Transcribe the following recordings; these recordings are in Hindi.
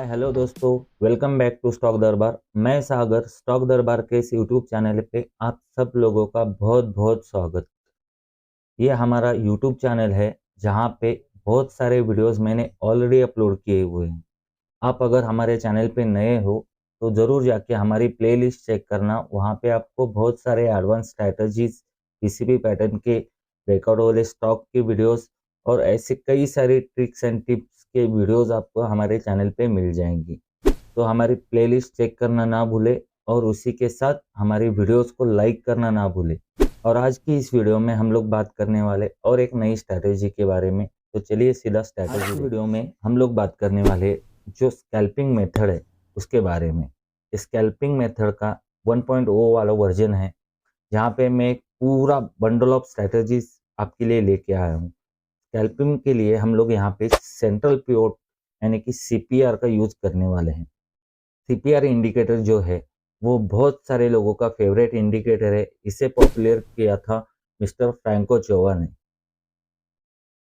हाय हेलो दोस्तों, वेलकम बैक टू स्टॉक दरबार। मैं सागर, स्टॉक दरबार के इस यूट्यूब चैनल पे आप सब लोगों का बहुत बहुत स्वागत। ये हमारा यूट्यूब चैनल है जहाँ पे बहुत सारे वीडियोस मैंने ऑलरेडी अपलोड किए हुए हैं। आप अगर हमारे चैनल पे नए हो तो ज़रूर जाके हमारी प्लेलिस्ट चेक करना। वहाँ पे आपको बहुत सारे एडवांस स्ट्रैटेजीज, पीसीबी पैटर्न के ब्रेकआउट वाले स्टॉक के वीडियोस और ऐसे कई सारे ट्रिक्स एंड टिप्स के वीडियोस आपको हमारे चैनल पे मिल जाएंगी। तो हमारी प्लेलिस्ट चेक करना ना भूले और उसी के साथ हमारी वीडियोस को लाइक करना ना भूले। और आज की इस वीडियो में हम लोग बात करने वाले और एक नई स्ट्रैटेजी के बारे में। तो चलिए सीधा स्ट्रैटेजी वीडियो में हम लोग बात करने वाले जो स्कैल्पिंग मेथड है उसके बारे में। स्कैल्पिंग मेथड का 1.0 वाला वर्जन है जहाँ पे मैं एक पूरा बंडल ऑफ स्ट्रैटेजीज आपके लिए लेके आया हूँ। स्कैल्पिंग के लिए हम लोग यहाँ पे सेंट्रल पिवोट यानी कि सीपीआर का यूज करने वाले हैं। सीपीआर इंडिकेटर जो है वो बहुत सारे लोगों का फेवरेट इंडिकेटर है। इसे पॉपुलर किया था मिस्टर फ्रैंको चोवा ने।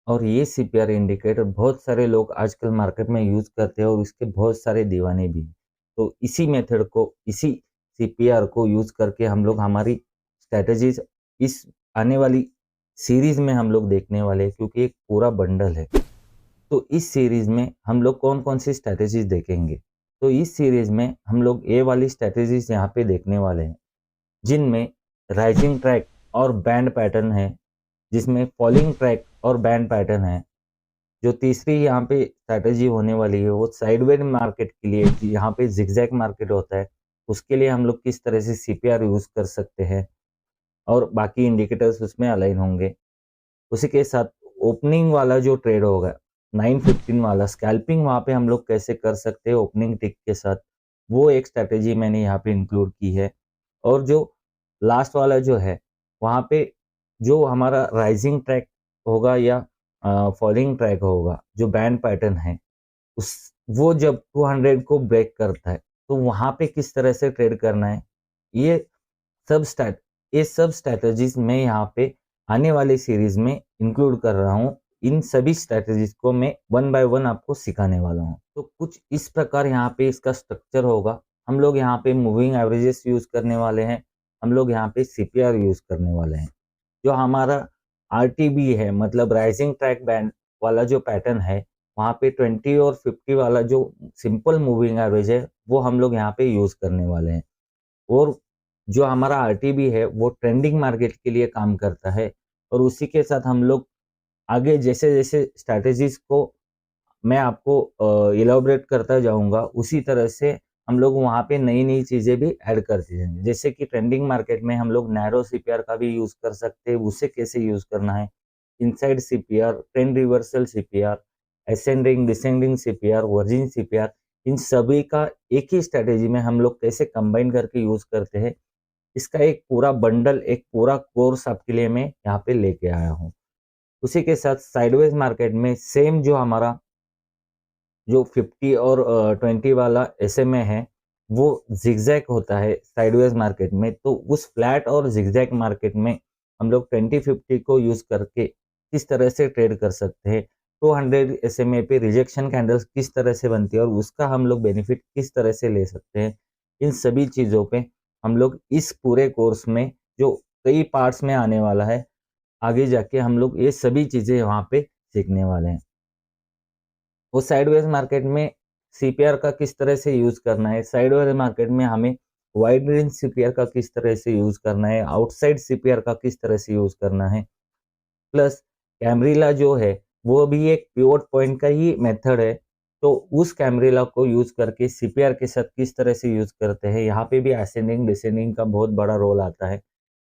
और ये सीपीआर इंडिकेटर बहुत सारे लोग आजकल मार्केट में यूज करते हैं और इसके बहुत सारे दीवाने भी हैं। तो इसी मेथड को, इसी सीपीआर को यूज करके हम लोग हमारी स्ट्रेटजीज इस आने वाली सीरीज में हम लोग देखने वाले हैं, क्योंकि एक पूरा बंडल है। तो इस सीरीज में हम लोग कौन कौन सी स्ट्रेटजीज देखेंगे? तो इस सीरीज में हम लोग ये वाली स्ट्रेटजीज यहाँ पे देखने वाले हैं जिनमें राइजिंग ट्रैक और बैंड पैटर्न है, जिसमें फॉलिंग ट्रैक और बैंड पैटर्न है। जो तीसरी यहाँ पे स्ट्रैटेजी होने वाली है वो साइडवेज मार्केट के लिए, यहाँ पे जिगजैग मार्केट होता है, उसके लिए हम लोग किस तरह से सीपीआर यूज कर सकते हैं और बाकी इंडिकेटर्स उसमें अलाइन होंगे। उसी के साथ ओपनिंग वाला जो ट्रेड होगा 915 वाला स्कैल्पिंग, वहाँ पे हम लोग कैसे कर सकते हैं ओपनिंग टिक के साथ, वो एक स्ट्रैटेजी मैंने यहाँ पे इंक्लूड की है। और जो लास्ट वाला जो है वहाँ पे जो हमारा राइजिंग ट्रैक होगा या फॉलिंग ट्रैक होगा, जो बैंड पैटर्न है उस वो जब 200 को ब्रेक करता है तो वहाँ पे किस तरह से ट्रेड करना है, ये सब स्टैट ये सब स्ट्रैटेजीज मैं यहाँ पे आने वाले सीरीज में इंक्लूड कर रहा हूँ। इन सभी स्ट्रैटेजीज को मैं वन बाय वन आपको सिखाने वाला हूँ। तो कुछ इस प्रकार यहाँ पे इसका स्ट्रक्चर होगा। हम लोग यहाँ पे मूविंग एवरेजेस यूज करने वाले हैं, हम लोग यहाँ पे सीपीआर यूज करने वाले हैं। जो हमारा आरटीबी है, मतलब राइजिंग ट्रैक बैंड वाला जो पैटर्न है, वहाँ पे 20 और 50 वाला जो सिंपल मूविंग एवरेज है वो हम लोग यहाँ पे यूज करने वाले हैं। और जो हमारा आरटीबी है वो ट्रेंडिंग मार्केट के लिए काम करता है। और उसी के साथ हम लोग आगे जैसे जैसे स्ट्रैटेजीज को मैं आपको इलाबोरेट करता जाऊंगा, उसी तरह से हम लोग वहाँ पे नई नई चीजें भी ऐड करते जाएंगे। जैसे कि ट्रेंडिंग मार्केट में हम लोग नैरो सीपीआर का भी यूज कर सकते हैं, उसे कैसे यूज करना है, inside CPR, trend reversal CPR, ascending descending CPR, virgin CPR, इन सभी का एक ही स्ट्रेटेजी में हम लोग कैसे कंबाइन करके यूज करते हैं, इसका एक पूरा बंडल, एक पूरा कोर्स आपके लिए मैं यहाँ पे लेके आया हूँ। उसी के साथ साइडवेज मार्केट में सेम जो हमारा जो 50 और 20 वाला एसएमए है वो जिगजैग होता है साइडवेज मार्केट में। तो उस फ्लैट और जिगजैग मार्केट में हम लोग 2050 को यूज करके किस तरह से ट्रेड कर सकते हैं, 200 एसएमए पे रिजेक्शन कैंडल्स किस तरह से बनती है और उसका हम लोग बेनिफिट किस तरह से ले सकते हैं, इन सभी चीज़ों पे हम लोग इस पूरे कोर्स में, जो कई पार्ट्स में आने वाला है, आगे जाके हम लोग ये सभी चीज़ें वहाँ पे सीखने वाले हैं। वो साइडवेज मार्केट में सीपीआर का किस तरह से यूज करना है, साइडवेज मार्केट में हमें वाइड रेंज सीपीआर का किस तरह से यूज करना है, आउटसाइड सीपीआर का किस तरह से यूज करना है, प्लस कैमरीला जो है वो भी एक पिवोट पॉइंट का ही मेथड है। तो उस कैमरीला को यूज करके सीपीआर के साथ किस तरह से यूज करते हैं, यहाँ पे भी असेंडिंग डिसेंडिंग का बहुत बड़ा रोल आता है,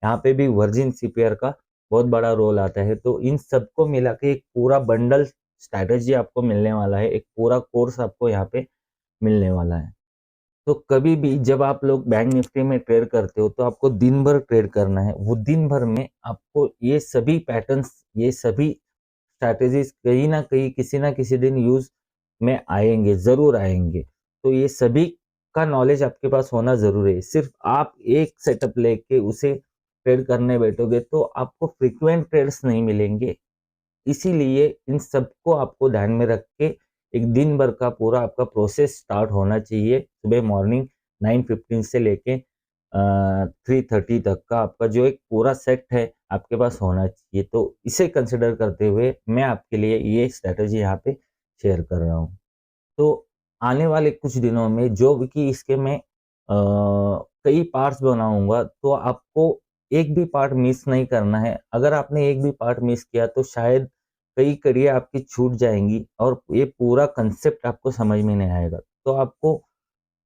यहाँ पे भी वर्जिन सीपीआर का बहुत बड़ा रोल आता है। तो इन सबको मिला के एक पूरा बंडल स्ट्रैटेजी आपको मिलने वाला है, एक पूरा कोर्स आपको यहाँ पे मिलने वाला है। तो कभी भी जब आप लोग बैंक निफ्टी में ट्रेड करते हो तो आपको दिन भर ट्रेड करना है। वो दिन भर में आपको ये सभी पैटर्न्स, ये सभी स्ट्रैटेजीज कहीं ना कहीं किसी ना किसी दिन यूज में आएंगे, जरूर आएंगे। तो ये सभी का नॉलेज आपके पास होना जरूरी है। सिर्फ आप एक सेटअप लेके उसे ट्रेड करने बैठोगे तो आपको फ्रीक्वेंट ट्रेड्स नहीं मिलेंगे। इसीलिए इन सबको आपको ध्यान में रख के एक दिन भर का पूरा आपका प्रोसेस स्टार्ट होना चाहिए। सुबह मॉर्निंग 9:15 से लेके 3:30 तक का आपका जो एक पूरा सेट है आपके पास होना चाहिए। तो इसे कंसिडर करते हुए मैं आपके लिए ये स्ट्रैटेजी यहाँ पे शेयर कर रहा हूँ। तो आने वाले कुछ दिनों में जो कि इसके मैं कई पार्ट्स बनाऊँगा, तो आपको एक भी पार्ट मिस नहीं करना है। अगर आपने एक भी पार्ट मिस किया तो शायद कई कड़ियाँ आपकी छूट जाएँगी और ये पूरा कांसेप्ट आपको समझ में नहीं आएगा। तो आपको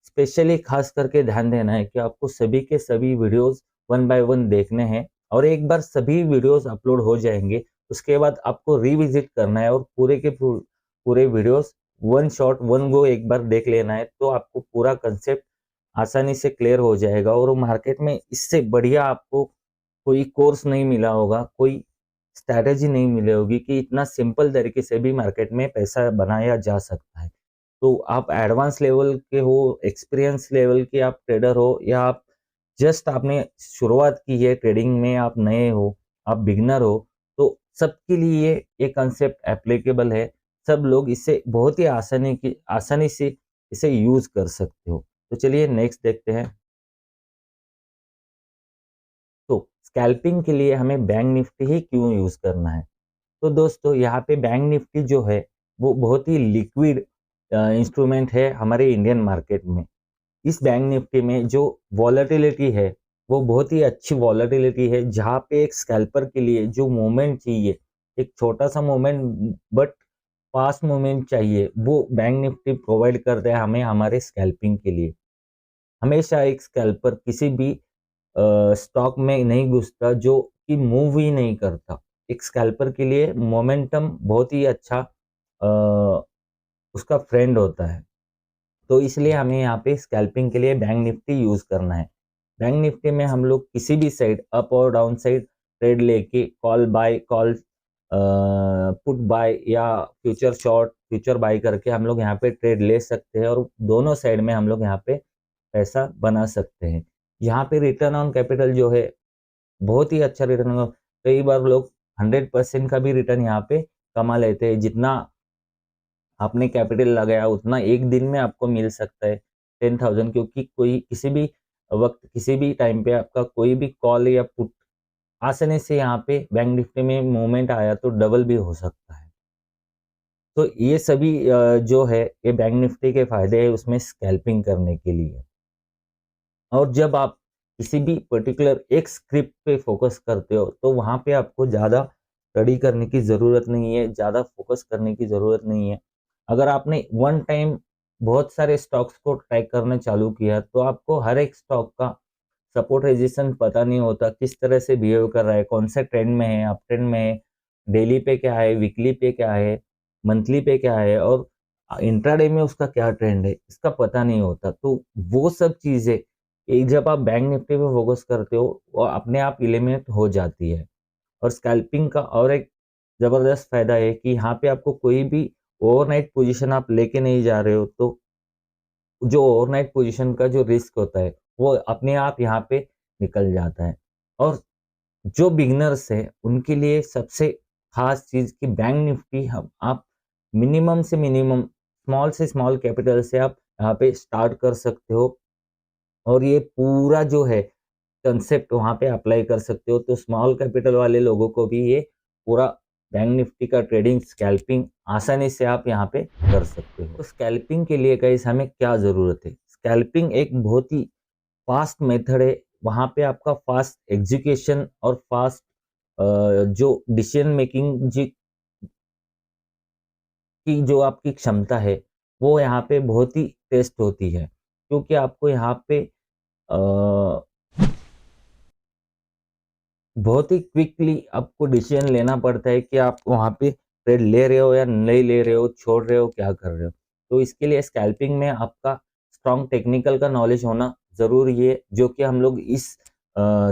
स्पेशली खास करके ध्यान देना है कि आपको सभी के सभी वीडियोस वन बाय वन देखने हैं और एक बार सभी वीडियोस अपलोड हो जाएंगे, उसके बाद आपको रिविजिट करना है और पूरे के पूरे videos one shot one go एक बार देख लेना है। तो आपको पूरा कंसेप्ट आसानी से क्लियर हो जाएगा और मार्केट में इससे बढ़िया आपको कोई कोर्स नहीं मिला होगा, कोई स्ट्रैटेजी नहीं मिली होगी कि इतना सिंपल तरीके से भी मार्केट में पैसा बनाया जा सकता है। तो आप एडवांस लेवल के हो, एक्सपीरियंस लेवल के आप ट्रेडर हो या आप जस्ट आपने शुरुआत की है ट्रेडिंग में, आप नए हो, आप बिगिनर हो, तो सबके लिए ये कंसेप्ट एप्लीकेबल है। सब लोग इसे बहुत ही आसानी से इसे यूज़ कर सकते हो। तो चलिए नेक्स्ट देखते हैं। तो स्कैल्पिंग के लिए हमें बैंक निफ्टी ही क्यों यूज़ करना है? तो दोस्तों यहाँ पे बैंक निफ्टी जो है वो बहुत ही लिक्विड इंस्ट्रूमेंट है हमारे इंडियन मार्केट में। इस बैंक निफ्टी में जो वॉलेटिलिटी है वो बहुत ही अच्छी वॉलेटिलिटी है, जहाँ पे एक स्कैल्पर के लिए जो मूवमेंट चाहिए, एक छोटा सा मूवमेंट बट फास्ट मूवमेंट चाहिए, वो बैंक निफ्टी प्रोवाइड करता है हमें हमारे स्कैल्पिंग के लिए। हमेशा एक स्कैल्पर किसी भी स्टॉक में नहीं घुसता जो कि मूव ही नहीं करता। एक स्कैल्पर के लिए मोमेंटम बहुत ही अच्छा उसका फ्रेंड होता है। तो इसलिए हमें यहाँ पे स्कैल्पिंग के लिए बैंक निफ्टी यूज़ करना है। बैंक निफ्टी में हम लोग किसी भी साइड अप और डाउन साइड ट्रेड लेके call buy, call put buy या फ्यूचर शॉर्ट, फ्यूचर बाय करके हम लोग यहाँ पे ट्रेड ले सकते हैं और दोनों साइड में हम लोग यहाँ पे पैसा बना सकते हैं। यहाँ पे रिटर्न ऑन कैपिटल जो है बहुत ही अच्छा रिटर्न, कई बार लोग 100% का भी रिटर्न यहाँ पे कमा लेते हैं। जितना आपने कैपिटल लगाया उतना एक दिन में आपको मिल सकता है 10,000, क्योंकि कोई किसी भी वक्त किसी भी टाइम पे आपका कोई भी कॉल या पुट आसानी से यहाँ पे बैंक निफ्टी में मूवमेंट आया तो डबल भी हो सकता है। तो ये सभी जो है ये बैंक निफ्टी के फायदे है उसमें स्कैल्पिंग करने के लिए। और जब आप किसी भी पर्टिकुलर एक स्क्रिप्ट पे फोकस करते हो तो वहाँ पे आपको ज़्यादा स्टडी करने की ज़रूरत नहीं है, ज़्यादा फोकस करने की ज़रूरत नहीं है। अगर आपने वन टाइम बहुत सारे स्टॉक्स को ट्रैक करना चालू किया तो आपको हर एक स्टॉक का सपोर्ट रेजिस्टेंस पता नहीं होता, किस तरह से बिहेव कर रहा है, कौन से ट्रेंड में है, अप ट्रेंड में है, डेली पे क्या है, वीकली पे क्या है, मंथली पे क्या है और इंट्राडे में उसका क्या ट्रेंड है, इसका पता नहीं होता। तो वो सब चीज़ें एक जब आप बैंक निफ्टी पे फोकस करते हो वो अपने आप एलिमिनेट हो जाती है। और स्कैल्पिंग का और एक ज़बरदस्त फ़ायदा है कि यहाँ पे आपको कोई भी ओवरनाइट पोजीशन आप लेके नहीं जा रहे हो, तो जो ओवरनाइट पोजीशन का जो रिस्क होता है वो अपने आप यहाँ पे निकल जाता है। और जो बिगिनर्स हैं उनके लिए सबसे खास चीज़ कि बैंक निफ्टी हम आप मिनिमम से मिनिमम स्मॉल से स्मॉल कैपिटल से आप यहाँ पे स्टार्ट कर सकते हो और ये पूरा जो है कंसेप्ट वहाँ पे अप्लाई कर सकते हो। तो स्मॉल कैपिटल वाले लोगों को भी ये पूरा बैंक निफ्टी का ट्रेडिंग स्कैल्पिंग आसानी से आप यहाँ पे कर सकते हो। तो स्कैल्पिंग के लिए गाइस हमें क्या ज़रूरत है? स्कैल्पिंग एक बहुत ही फास्ट मेथड है। वहाँ पे आपका फास्ट एग्जीक्यूशन और फास्ट जो डिसीजन मेकिंग की जो आपकी क्षमता है वो यहाँ पे बहुत ही टेस्ट होती है, क्योंकि आपको यहाँ पे बहुत ही क्विकली आपको डिसीजन लेना पड़ता है कि आप वहाँ पे ट्रेड ले रहे हो या नहीं ले रहे हो, छोड़ रहे हो, क्या कर रहे हो। तो इसके लिए स्कैल्पिंग में आपका स्ट्रॉन्ग टेक्निकल का नॉलेज होना ज़रूरी है, जो कि हम लोग इस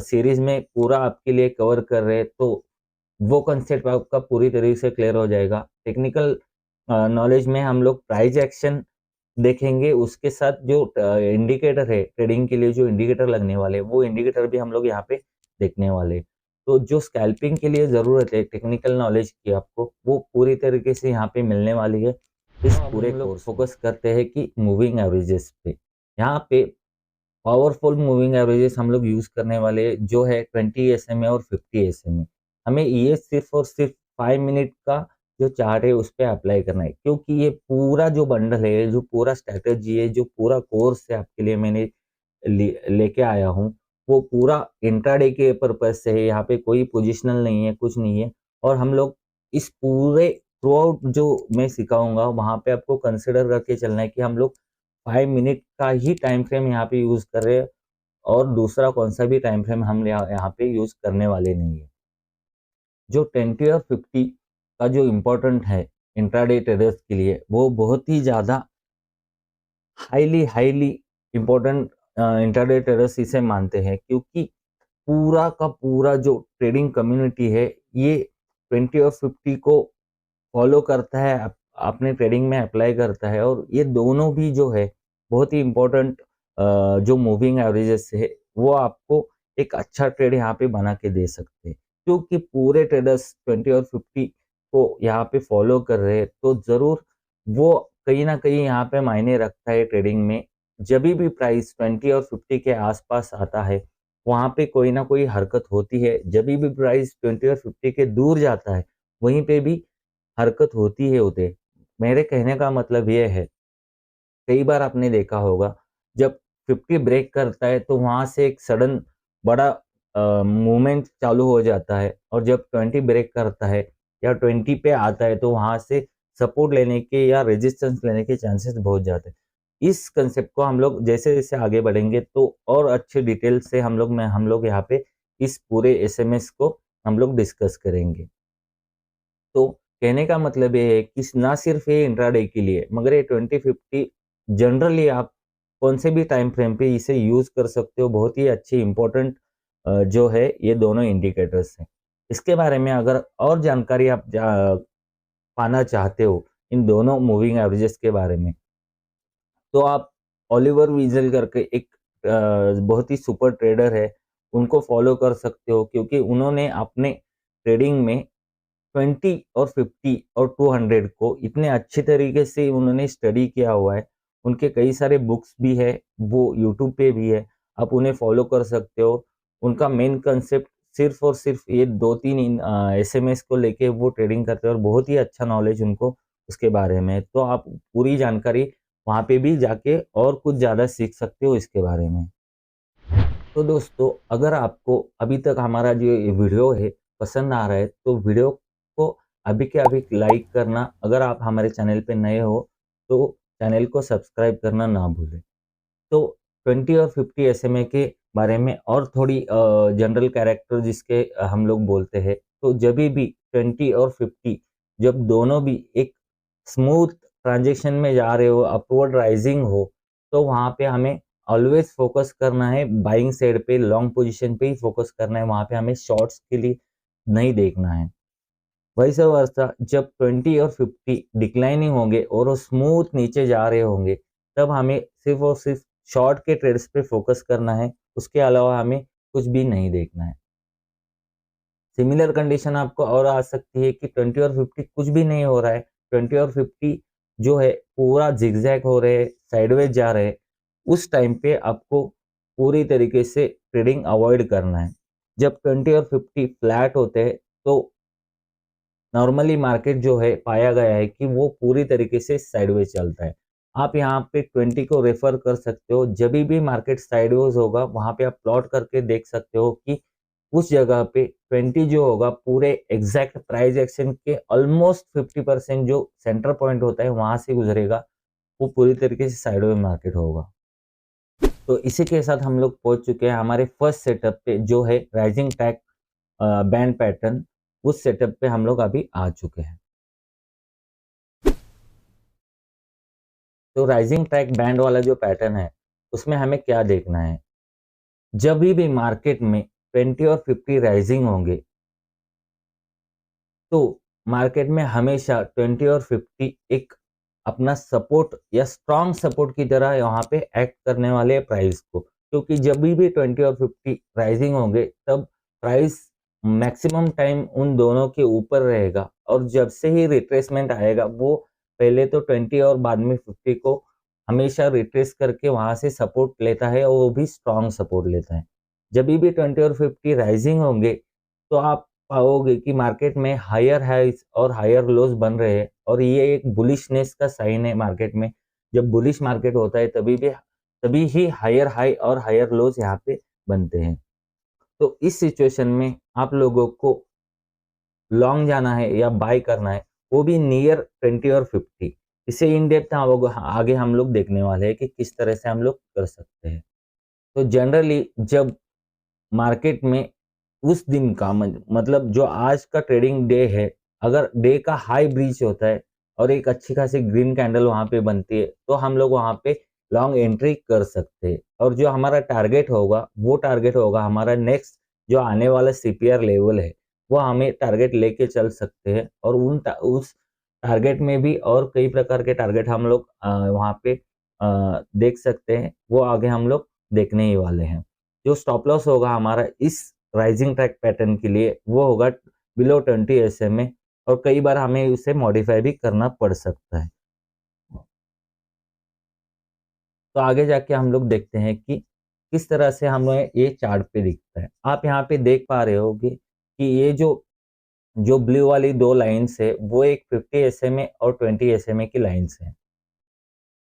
सीरीज़ में पूरा आपके लिए कवर कर रहे हैं। तो वो कंसेप्ट आपका पूरी तरीके से क्लियर हो जाएगा। टेक्निकल नॉलेज में हम लोग प्राइस एक्शन देखेंगे, उसके साथ जो इंडिकेटर है ट्रेडिंग के लिए जो इंडिकेटर लगने वाले वो इंडिकेटर भी हम लोग यहाँ पे देखने वाले। तो जो स्कैल्पिंग के लिए ज़रूरत है टेक्निकल नॉलेज की आपको वो पूरी तरीके से यहाँ पे मिलने वाली है। इस पूरे कोर्स फोकस करते हैं कि मूविंग एवरेजेस पे। यहाँ पे पावरफुल मूविंग एवरेजेस हम लोग यूज करने वाले जो है 20 SMA और 50 SMA। हमें ये सिर्फ और सिर्फ 5 मिनट का जो चार्ट है उस पर अप्लाई करना है, क्योंकि ये पूरा जो बंडल है, जो पूरा स्ट्रैटेजी है, जो पूरा कोर्स है आपके लिए मैंने लेके आया हूँ, वो पूरा इंट्राडे के पर्पज से है। यहाँ पे कोई पोजिशनल नहीं है, कुछ नहीं है। और हम लोग इस पूरे थ्रू आउट जो मैं सिखाऊंगा वहाँ पे आपको कंसिडर करके चलना है कि हम लोग 5 मिनट का ही टाइम फ्रेम यहाँ पे यूज कर रहे हैं, और दूसरा कौन सा भी टाइम फ्रेम हम यहाँ पे यूज करने वाले नहीं है। जो 20 और 50 का जो इम्पोर्टेंट है इंट्राडे ट्रेडर्स के लिए, वो बहुत ही ज़्यादा highly highly important intraday traders इसे मानते हैं, क्योंकि पूरा का पूरा जो ट्रेडिंग कम्युनिटी है ये 20 और 50 को फॉलो करता है, अपने ट्रेडिंग में अप्लाई करता है। और ये दोनों भी जो है बहुत ही इम्पोर्टेंट जो मूविंग एवरेजेस है वो आपको एक अच्छा ट्रेड यहाँ पे बना के दे सकते हैं, क्योंकि पूरे ट्रेडर्स 20 और 50 को यहाँ पे फॉलो कर रहे हैं। तो जरूर वो कहीं ना कहीं यहाँ पे मायने रखता है ट्रेडिंग में। जब भी प्राइस 20 और 50 के आसपास आता है वहाँ पे कोई ना कोई हरकत होती है। जब भी प्राइस 20 और 50 के दूर जाता है वहीं पे भी हरकत होती है उसे। मेरे कहने का मतलब ये है, कई बार आपने देखा होगा जब 50 ब्रेक करता है तो वहां से एक सडन बड़ा मूवमेंट चालू हो जाता है, और जब 20 ब्रेक करता है या 20 पे आता है तो वहां से सपोर्ट लेने के या रेजिस्टेंस लेने के चांसेस बहुत जाते हैं। इस कंसेप्ट को हम लोग जैसे जैसे आगे बढ़ेंगे तो और अच्छे डिटेल से हम लोग यहाँ पे इस पूरे एसएमएस को हम लोग डिस्कस करेंगे। तो कहने का मतलब ये है कि ना सिर्फ ये इंट्राडे के लिए, मगर ये 2050 जनरली आप कौन से भी टाइम फ्रेम पे इसे यूज कर सकते हो। बहुत ही अच्छी इंपॉर्टेंट जो है ये दोनों इंडिकेटर्स हैं। इसके बारे में अगर और जानकारी आप पाना चाहते हो इन दोनों मूविंग एवरेजेस के बारे में, तो आप ओलिवर विजल करके एक बहुत ही सुपर ट्रेडर है, उनको फॉलो कर सकते हो, क्योंकि उन्होंने अपने ट्रेडिंग में 20 और 50 और 200 को इतने अच्छे तरीके से उन्होंने स्टडी किया हुआ है। उनके कई सारे बुक्स भी है, वो यूट्यूब पे भी है, आप उन्हें फॉलो कर सकते हो। उनका मेन कंसेप्ट सिर्फ और सिर्फ ये 2-3 एसएमएस को लेके वो ट्रेडिंग करते हैं, और बहुत ही अच्छा नॉलेज उनको उसके बारे में है। तो आप पूरी जानकारी वहाँ पे भी जाके और कुछ ज़्यादा सीख सकते हो इसके बारे में। तो दोस्तों, अगर आपको अभी तक हमारा जो ये वीडियो है पसंद आ रहा है तो वीडियो को अभी के अभी लाइक करना। अगर आप हमारे चैनल पे नए हो तो चैनल को सब्सक्राइब करना ना भूलें। तो 20 और 50 एसएमए के बारे में और थोड़ी जनरल कैरेक्टर जिसके हम लोग बोलते हैं, तो जब भी 20 और 50 जब दोनों भी एक स्मूथ ट्रांजेक्शन में जा रहे हो, अपवर्ड राइजिंग हो, तो वहाँ पे हमें ऑलवेज फोकस करना है बाइंग साइड पे, लॉन्ग पोजीशन पे ही फोकस करना है। वहाँ पे हमें शॉर्ट्स के लिए नहीं देखना है। वैसे वर्षा जब 20 और 50 डिक्लाइनिंग होंगे और वो स्मूथ नीचे जा रहे होंगे, तब हमें सिर्फ और सिर्फ शॉर्ट के ट्रेड्स पे फोकस करना है। उसके अलावा हमें कुछ भी नहीं देखना है। सिमिलर कंडीशन आपको और आ सकती है कि 20 और 50 कुछ भी नहीं हो रहा है, 20 और 50 जो है पूरा जिगजैग हो रहे हैं, साइडवेज जा रहे हैं। उस टाइम पे आपको पूरी तरीके से ट्रेडिंग अवॉइड करना है। जब 20 और 50 फ्लैट होते हैं तो नॉर्मली मार्केट जो है पाया गया है कि वो पूरी तरीके से साइडवेज चलता है। आप यहाँ पे 20 को रेफर कर सकते हो। जब भी मार्केट साइडवेज होगा वहां पे आप प्लॉट करके देख सकते हो कि उस जगह पे 20 जो होगा पूरे एग्जैक्ट प्राइस एक्शन के ऑलमोस्ट 50% जो सेंटर पॉइंट होता है वहां से गुजरेगा, वो पूरी तरीके से साइडवेज मार्केट होगा। तो इसी के साथ हम लोग पहुंच चुके हैं हमारे फर्स्ट सेटअप पे जो है राइजिंग टैग बैंड पैटर्न। उस सेटअप पे हम लोग अभी आ चुके हैं। तो राइजिंग ट्रैक बैंड वाला जो पैटर्न है उसमें हमें क्या देखना है। जब भी मार्केट में 20 और 50 राइजिंग होंगे तो मार्केट में हमेशा 20 और 50 एक अपना सपोर्ट या स्ट्रॉन्ग सपोर्ट की तरह यहाँ पे एक्ट करने वाले प्राइस को, क्योंकि जब भी 20 और 50 राइजिंग होंगे तब प्राइस मैक्सिमम टाइम उन दोनों के ऊपर रहेगा, और जब से ही रिट्रेसमेंट आएगा वो पहले तो 20 और बाद में 50 को हमेशा रिट्रेस करके वहां से सपोर्ट लेता है, और वो भी स्ट्रॉन्ग सपोर्ट लेता है। जब भी 20 और 50 राइजिंग होंगे तो आप पाओगे कि मार्केट में हायर हाइज और हायर लोज बन रहे हैं, और ये एक बुलिशनेस का साइन है मार्केट में। जब बुलिश मार्केट होता है तभी ही हायर हाई और हायर लोज यहाँ पे बनते हैं। तो इस सिचुएशन में आप लोगों को लॉन्ग जाना है या बाय करना है, वो भी नियर 20 और 50। इसे इन डेप्थ आगे हम लोग देखने वाले हैं कि किस तरह से हम लोग कर सकते हैं। तो जनरली जब मार्केट में उस दिन का मतलब जो आज का ट्रेडिंग डे है, अगर डे का हाई ब्रीच होता है और एक अच्छी खासी ग्रीन कैंडल वहां पे बनती है, तो हम लोग वहां पे लॉन्ग एंट्री कर सकते हैं। और जो हमारा टारगेट होगा वो टारगेट होगा हमारा नेक्स्ट जो आने वाला सीपीआर लेवल है, वो हमें टारगेट लेके चल सकते हैं। और उस टारगेट में भी और कई प्रकार के टारगेट हम लोग वहां पे देख सकते हैं, वो आगे हम लोग देखने ही वाले हैं। जो स्टॉप लॉस होगा हमारा इस राइजिंग ट्रैक पैटर्न के लिए, वो होगा बिलो 20 SMA, और कई बार हमें उसे मॉडिफाई भी करना पड़ सकता है। तो आगे जाके हम लोग देखते हैं कि किस तरह से हमें ये चार्ट पे दिखता है। आप यहाँ पे देख पा रहे होगे कि ये जो जो ब्लू वाली दो लाइन्स है, वो एक 50 SMA और 20 SMA की लाइन्स है।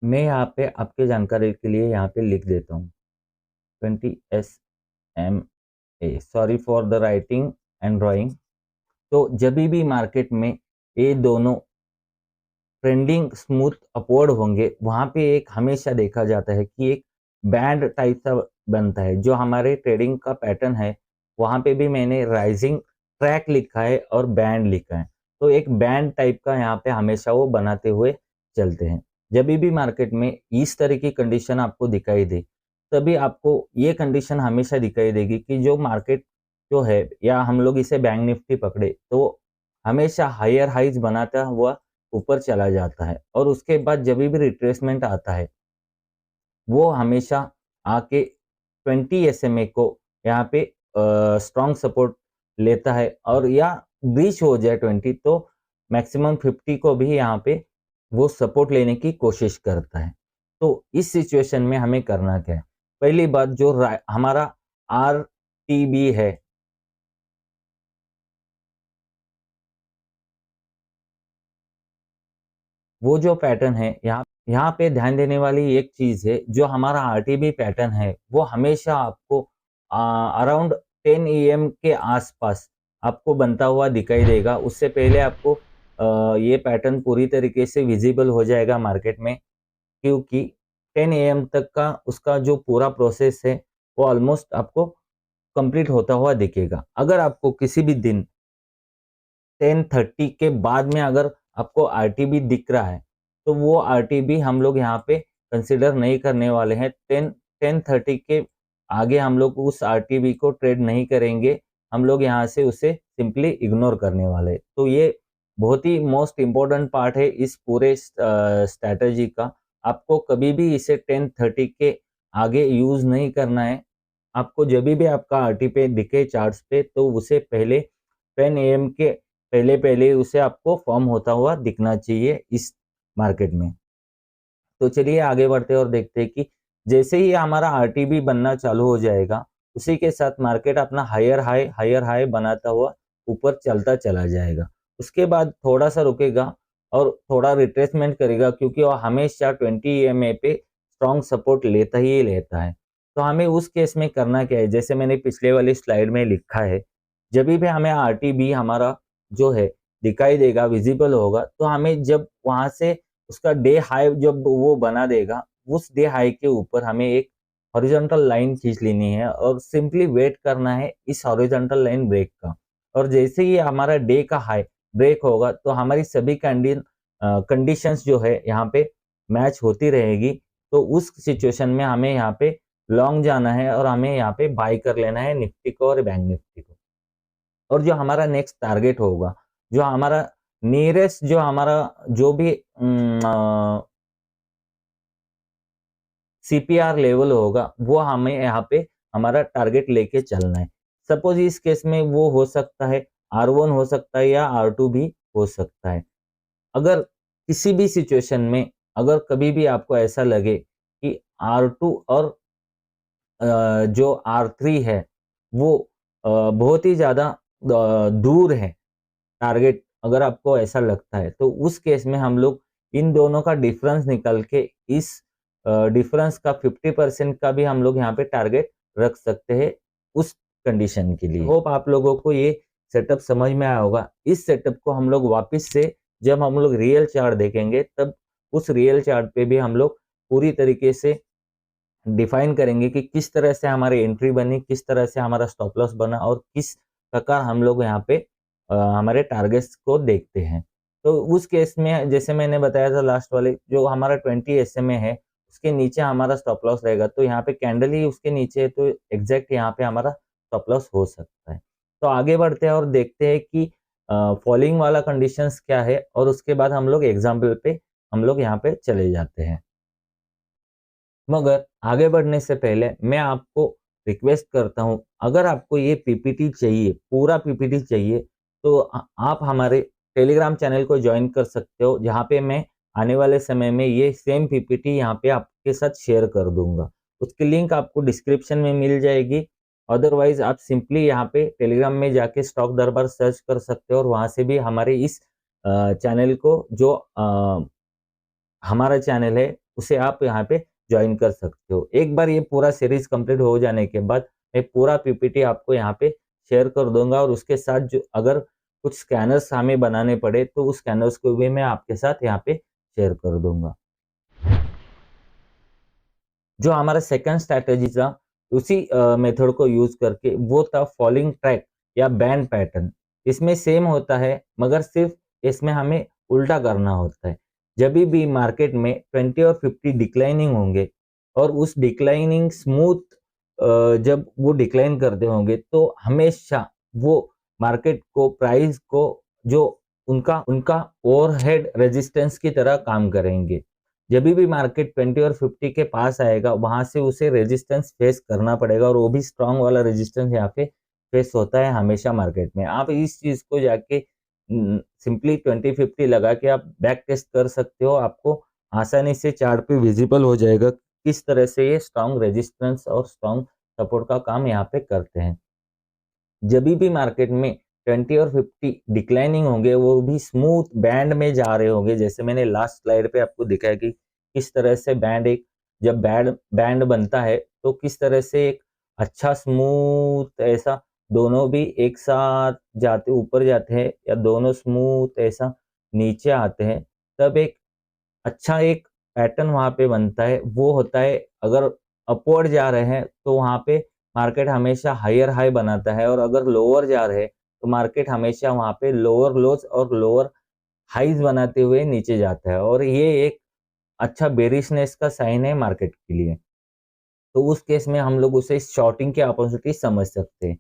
मैं यहाँ पे आपके जानकारी के लिए यहाँ पे लिख देता हूँ 20 SMA, sorry for the writing and drawing. तो जब भी मार्केट में ये दोनों ट्रेंडिंग स्मूथ अपवर्ड होंगे, वहां पे एक हमेशा देखा जाता है कि एक बैंड टाइप सा बनता है। जो हमारे ट्रेडिंग का पैटर्न है, वहां पे भी मैंने राइजिंग ट्रैक लिखा है और बैंड लिखा है। तो एक बैंड टाइप का यहाँ पे हमेशा वो बनाते हुए चलते हैं। जब भी मार्केट में इस तरह की कंडीशन आपको दिखाई दे, तभी आपको ये कंडीशन हमेशा दिखाई देगी कि जो मार्केट जो है, या हम लोग इसे बैंक निफ्टी पकड़े, तो हमेशा हायर हाइज बनाता हुआ ऊपर चला जाता है, और उसके बाद जब भी रिट्रेसमेंट आता है, वो हमेशा आके 20 SMA को यहाँ पे स्ट्रॉन्ग सपोर्ट लेता है, और या ब्रीच हो जाए 20 तो मैक्सिमम 50 को भी यहाँ पे वो सपोर्ट लेने की कोशिश करता है। तो इस सिचुएशन में हमें करना क्या है? पहली बात, जो हमारा RTB है, वो जो पैटर्न है, यहाँ पे ध्यान देने वाली एक चीज है, जो हमारा आरटीबी पैटर्न है, वो हमेशा आपको अराउंड 10 AM के आसपास आपको बनता हुआ दिखाई देगा। उससे पहले आपको ये पैटर्न पूरी तरीके से विजिबल हो जाएगा मार्केट में, क्योंकि 10 AM तक का उसका जो पूरा प्रोसेस है, वो ऑलमोस्ट आपको कंप्लीट होता हुआ दिखेगा। अगर आपको किसी भी दिन 10:30 के बाद में अगर आपको आरटीबी दिख रहा है, तो वो आरटीबी हम लोग यहाँ पे कंसिडर नहीं करने वाले हैं। 10:30 के आगे हम लोग उस आरटीबी को ट्रेड नहीं करेंगे। हम लोग यहाँ से उसे सिंपली इग्नोर करने वाले हैं। तो ये बहुत ही मोस्ट इम्पोर्टेंट पार्ट है इस पूरे स्ट्रैटेजी का। आपको कभी भी इसे 10:30 के आगे यूज नहीं करना है। आपको जब भी आपका आरटी पे दिखे चार्ट्स पे, तो उसे पहले 10 AM के पहले पहले उसे आपको फॉर्म होता हुआ दिखना चाहिए इस मार्केट में। तो चलिए आगे बढ़ते हैं और देखते हैं कि जैसे ही हमारा आरटीबी बनना चालू हो जाएगा, उसी के साथ मार्केट अपना हायर हाई बनाता हुआ ऊपर चलता चला जाएगा। उसके बाद थोड़ा सा रुकेगा और थोड़ा रिट्रेसमेंट करेगा, क्योंकि वो हमेशा 20 EMA पे स्ट्रॉन्ग सपोर्ट लेता ही लेता है। तो हमें उस केस में करना क्या है, जैसे मैंने पिछले वाली स्लाइड में लिखा है, जब भी हमें आरटीबी हमारा जो है दिखाई देगा, विजिबल होगा, तो हमें जब वहां से उसका डे हाई जब वो बना देगा, उस डे हाई के ऊपर हमें एक हॉरिजॉन्टल लाइन खींच लेनी है और सिंपली वेट करना है इस हॉरिजॉन्टल लाइन ब्रेक का। और जैसे ही हमारा डे का हाई ब्रेक होगा, तो हमारी सभी कंडीशंस जो है यहाँ पे मैच होती रहेगी। तो उस सिचुएशन में हमें यहाँ पे लॉन्ग जाना है, और हमें यहाँ पे बाय कर लेना है निफ्टी को और बैंक निफ्टी को। और जो हमारा नेक्स्ट टारगेट होगा, जो हमारा नियरेस्ट, जो हमारा जो भी सीपीआर लेवल होगा, वो हमें यहाँ पे हमारा टारगेट लेके चलना है। सपोज इस केस में वो हो सकता है R1 हो सकता है या R2 भी हो सकता है। अगर किसी भी सिचुएशन में अगर कभी भी आपको ऐसा लगे कि R2 और जो R3 है वो बहुत ही ज़्यादा दूर है टारगेट, अगर आपको ऐसा लगता है तो उस केस में हम लोग इन दोनों का डिफरेंस निकाल के इस डिफरेंस का 50% का भी हम लोग यहाँ पे टारगेट रख सकते हैं उस कंडीशन के लिए। होप आप लोगों को ये सेटअप समझ में आया होगा। इस सेटअप को हम लोग वापस से जब हम लोग रियल चार्ट देखेंगे तब उस रियल चार्ट पे भी हम लोग पूरी तरीके से डिफाइन करेंगे कि किस तरह से हमारी एंट्री बनी, किस तरह से हमारा स्टॉप लॉस बना और किस प्रकार हम लोग यहाँ पे हमारे टारगेट्स को देखते हैं। तो उस केस में जैसे मैंने बताया था लास्ट वाले जो हमारा 20 SMA है उसके नीचे हमारा स्टॉप लॉस रहेगा, तो यहाँ पे कैंडल ही उसके नीचे है तो एग्जैक्ट यहाँ पे हमारा स्टॉप लॉस हो सकता है। तो आगे बढ़ते हैं और देखते हैं कि फॉलिंग वाला कंडीशंस क्या है और उसके बाद हम लोग एग्जाम्पल पे हम लोग यहाँ पे चले जाते हैं। मगर आगे बढ़ने से पहले मैं आपको रिक्वेस्ट करता हूं, अगर आपको ये पीपीटी चाहिए, पूरा पीपीटी चाहिए, तो आप हमारे टेलीग्राम चैनल को ज्वाइन कर सकते हो, जहां पे मैं आने वाले समय में ये सेम पीपीटी यहां पे आपके साथ शेयर कर दूंगा। उसकी लिंक आपको डिस्क्रिप्शन में मिल जाएगी। अदरवाइज आप सिंपली यहाँ पे टेलीग्राम में जाके स्टॉक दरबार सर्च कर सकते हो और वहां से भी हमारे इस चैनल को जो हमारा चैनल है उसे आप यहाँ पे ज्वाइन कर सकते हो। एक बार ये पूरा सीरीज कंप्लीट हो जाने के बाद मैं पूरा पीपीटी आपको यहाँ पे शेयर कर दूंगा और उसके साथ जो अगर कुछ स्कैनर्स हमें बनाने पड़े तो उस स्कैनर्स को भी मैं आपके साथ यहाँ पे शेयर कर दूंगा। जो हमारा सेकंड स्ट्रैटेजी था उसी मेथड को यूज करके वो था फॉलिंग ट्रैक या बैंड पैटर्न। इसमें सेम होता है मगर सिर्फ इसमें हमें उल्टा करना होता है। जब भी मार्केट में 20 और 50 डिक्लाइनिंग होंगे और उस डिक्लाइनिंग स्मूथ जब वो डिक्लाइन करते होंगे तो हमेशा वो मार्केट को प्राइस को जो उनका उनका ओवरहेड रेजिस्टेंस की तरह काम करेंगे। जब भी मार्केट 20 और 50 के पास आएगा वहां से उसे रेजिस्टेंस फेस करना पड़ेगा और वो भी स्ट्रांग वाला रेजिस्टेंस यहाँ पे फेस होता है हमेशा मार्केट में। आप इस चीज को जाके सिंपली 20-50 लगा के आप बैक टेस्ट कर सकते हो, आपको आसानी से चार्ट पे विजिबल हो जाएगा किस तरह से ये स्ट्रांग रेजिस्टेंस और स्ट्रांग सपोर्ट का काम यहाँ पे करते हैं। जब भी मार्केट में 20 और 50 डिक्लाइनिंग होंगे वो भी स्मूथ बैंड में जा रहे होंगे, जैसे मैंने लास्ट स्लाइड पे आपको दिखाया कि किस तरह से बैंड एक जब बैंड बनता है तो किस तरह से एक अच्छा स्मूथ ऐसा दोनों भी एक साथ जाते ऊपर जाते हैं या दोनों स्मूथ ऐसा नीचे आते हैं, तब एक अच्छा एक पैटर्न वहां पे बनता है। वो होता है अगर अपवर्ड जा रहे हैं तो वहां पे मार्केट हमेशा हायर हाई बनाता है और अगर लोअर जा रहे हैं तो मार्केट हमेशा वहां पे लोअर लोज और लोअर हाईज बनाते हुए नीचे जाता है और ये एक अच्छा बेरिशनेस का साइन है मार्केट के लिए। तो उस केस में हम लोग उसे शॉर्टिंग की अपॉर्चुनिटी समझ सकते हैं।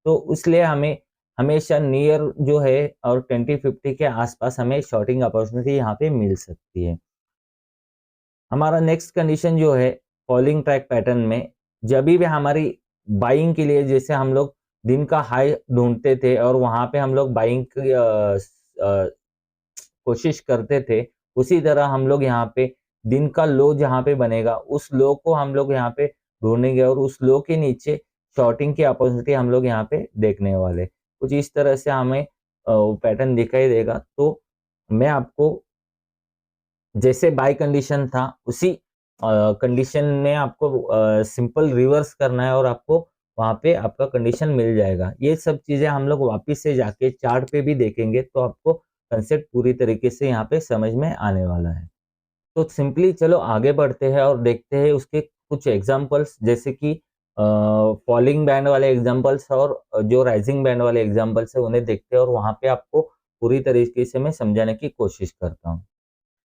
तो इसलिए हमें हमेशा नियर जो है और 20-50 के आसपास हमें शॉर्टिंग अपॉर्चुनिटी यहाँ पे मिल सकती है। हमारा नेक्स्ट कंडीशन जो है फॉलिंग ट्रैक पैटर्न में, जब भी हमारी बाइंग के लिए जैसे हम लोग दिन का हाई ढूंढते थे और वहां पे हम लोग बाइंग की कोशिश करते थे, उसी तरह हम लोग यहाँ पे दिन का लो जहाँ पे बनेगा उस लो को हम लोग यहाँ पे ढूंढेंगे और उस लो के नीचे शॉर्टिंग की अपॉर्चुनिटी हम लोग यहाँ पे देखने वाले। कुछ इस तरह से हमें पैटर्न दिखाई देगा। तो मैं आपको जैसे बाय कंडीशन था उसी कंडीशन में आपको सिंपल रिवर्स करना है और आपको वहां पे आपका कंडीशन मिल जाएगा। ये सब चीजें हम लोग वापिस से जाके चार्ट पे भी देखेंगे तो आपको कंसेप्ट पूरी तरीके से यहाँ पे समझ में आने वाला है। तो सिंपली चलो आगे बढ़ते हैं और देखते हैं उसके कुछ एग्जांपल्स, जैसे कि फॉलिंग बैंड वाले एग्जांपल्स और जो राइजिंग बैंड वाले एग्जांपल्स है उन्हें देखते हैं और वहां पे आपको पूरी तरीके से मैं समझाने की कोशिश करता हूँ।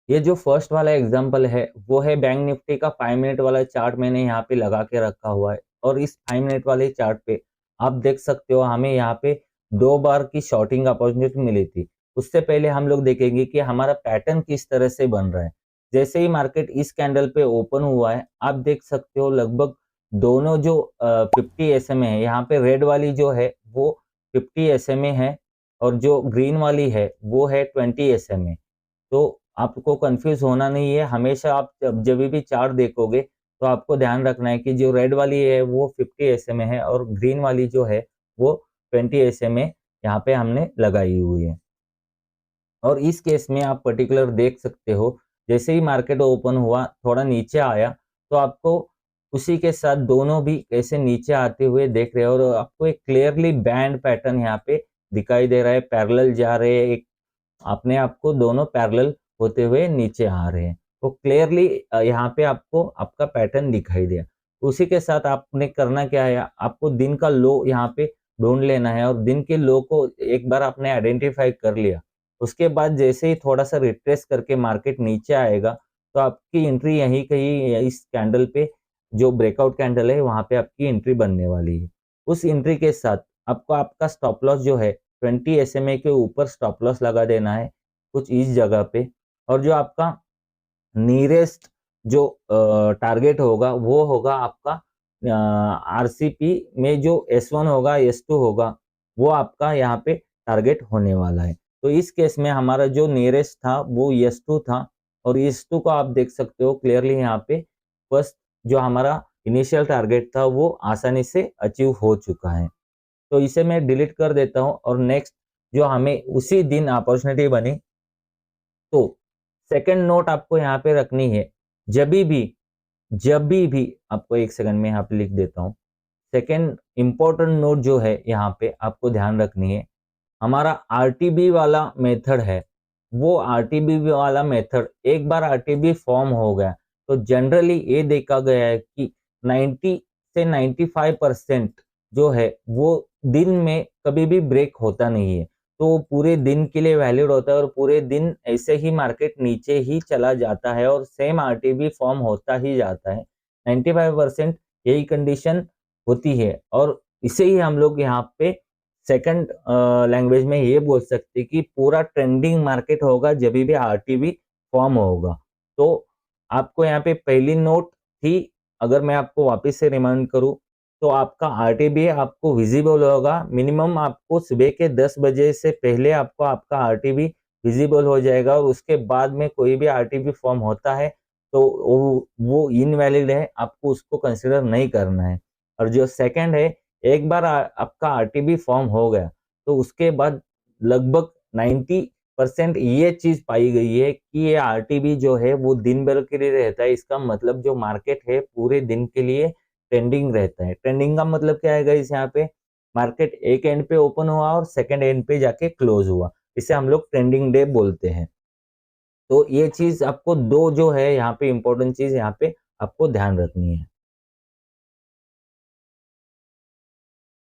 ये जो फर्स्ट वाला एग्जांपल है वो है बैंक निफ्टी का 5 मिनट वाला चार्ट मैंने यहाँ पे लगा के रखा हुआ है और इस 5 मिनट वाले चार्ट पे आप देख सकते हो हमें यहाँ पे 2 बार की शॉर्टिंग अपॉर्चुनिटी मिली थी। उससे पहले हम लोग देखेंगे कि हमारा पैटर्न किस तरह से बन रहा है। जैसे ही मार्केट इस कैंडल पे ओपन हुआ है आप देख सकते हो लगभग दोनों जो 50 SMA है, यहाँ पे रेड वाली जो है वो 50 SMA है और जो ग्रीन वाली है वो है 20 SMA। तो आपको कंफ्यूज होना नहीं है। हमेशा आप जब भी चार्ट देखोगे तो आपको ध्यान रखना है कि जो रेड वाली है वो 50 SMA है और ग्रीन वाली जो है वो 20 SMA यहाँ पे हमने लगाई हुई है। और इस केस में आप पर्टिकुलर देख सकते हो, जैसे ही मार्केट ओपन हुआ थोड़ा नीचे आया तो आपको उसी के साथ दोनों भी ऐसे नीचे आते हुए देख रहे हो और आपको एक क्लियरली बैंड पैटर्न यहाँ पे दिखाई दे रहा है, पैरेलल जा रहे हैं, एक अपने आप को दोनों पैरेलल होते हुए नीचे आ रहे हैं। तो क्लियरली यहाँ पे आपको आपका पैटर्न दिखाई दिया। उसी के साथ आपने करना क्या है, आपको दिन का लो यहाँ पे ढूंढ लेना है और दिन के लो को एक बार आपने आइडेंटिफाई कर लिया, उसके बाद जैसे ही थोड़ा सा रिट्रेस करके मार्केट नीचे आएगा तो आपकी एंट्री यहीं कहीं इस कैंडल पे जो ब्रेकआउट कैंडल है वहां पे आपकी एंट्री बनने वाली है। उस एंट्री के साथ आपको आपका स्टॉप लॉस जो है 20 SMA के ऊपर स्टॉप लॉस लगा देना है कुछ इस जगह पे। और जो आपका नियरेस्ट जो टारगेट होगा वो होगा आपका RCP में जो S1 होगा S2 होगा वो आपका यहाँ पे टारगेट होने वाला है। तो इस केस में हमारा जो नियरेस्ट था वो S2 था और S2 को आप देख सकते हो क्लियरली यहाँ पे फर्स्ट जो हमारा इनिशियल टारगेट था वो आसानी से अचीव हो चुका है। तो इसे मैं डिलीट कर देता हूँ और नेक्स्ट जो हमें उसी दिन अपॉर्चुनिटी बनी, तो सेकंड नोट आपको यहाँ पे रखनी है। जब भी आपको एक सेकंड में यहाँ पे लिख देता हूँ। सेकंड इंपॉर्टेंट नोट जो है यहाँ पे आपको ध्यान रखनी है, हमारा RTB वाला मेथड है, वो RTB वाला मेथड एक बार RTB फॉर्म हो गया तो जनरली ये देखा गया है कि 90 से 95% जो है वो दिन में कभी भी ब्रेक होता नहीं है। तो पूरे दिन के लिए वैलिड होता है और पूरे दिन ऐसे ही मार्केट नीचे ही चला जाता है और सेम RTB फॉर्म होता ही जाता है। 95% यही कंडीशन होती है और इसे ही हम लोग यहाँ पे सेकंड लैंग्वेज में ये बोल सकते कि पूरा ट्रेंडिंग मार्केट होगा जब भी RTB फॉर्म होगा। तो आपको यहाँ पे पहली नोट थी, अगर मैं आपको वापस से रिमाइंड करूँ तो आपका RTB आपको विजिबल होगा, मिनिमम आपको सुबह के 10 बजे से पहले आपको आपका RTB विजिबल हो जाएगा और उसके बाद में कोई भी RTB फॉर्म होता है तो वो इनवैलिड है, आपको उसको कंसिडर नहीं करना है। और जो सेकंड है, एक बार आपका RTB फॉर्म हो गया तो उसके बाद लगभग 90% ये चीज पाई गई है कि ये RTB जो है वो दिन भर के लिए रहता है। इसका मतलब जो मार्केट है पूरे दिन के लिए ट्रेंडिंग रहता है। ट्रेंडिंग का मतलब क्या है गाइस, यहाँ पे मार्केट एक एंड पे ओपन हुआ और सेकंड एंड पे जाके क्लोज हुआ, इसे हम लोग ट्रेंडिंग डे बोलते हैं। तो ये चीज आपको दो जो है यहाँ पे इंपॉर्टेंट चीज यहाँ पे आपको ध्यान रखनी है।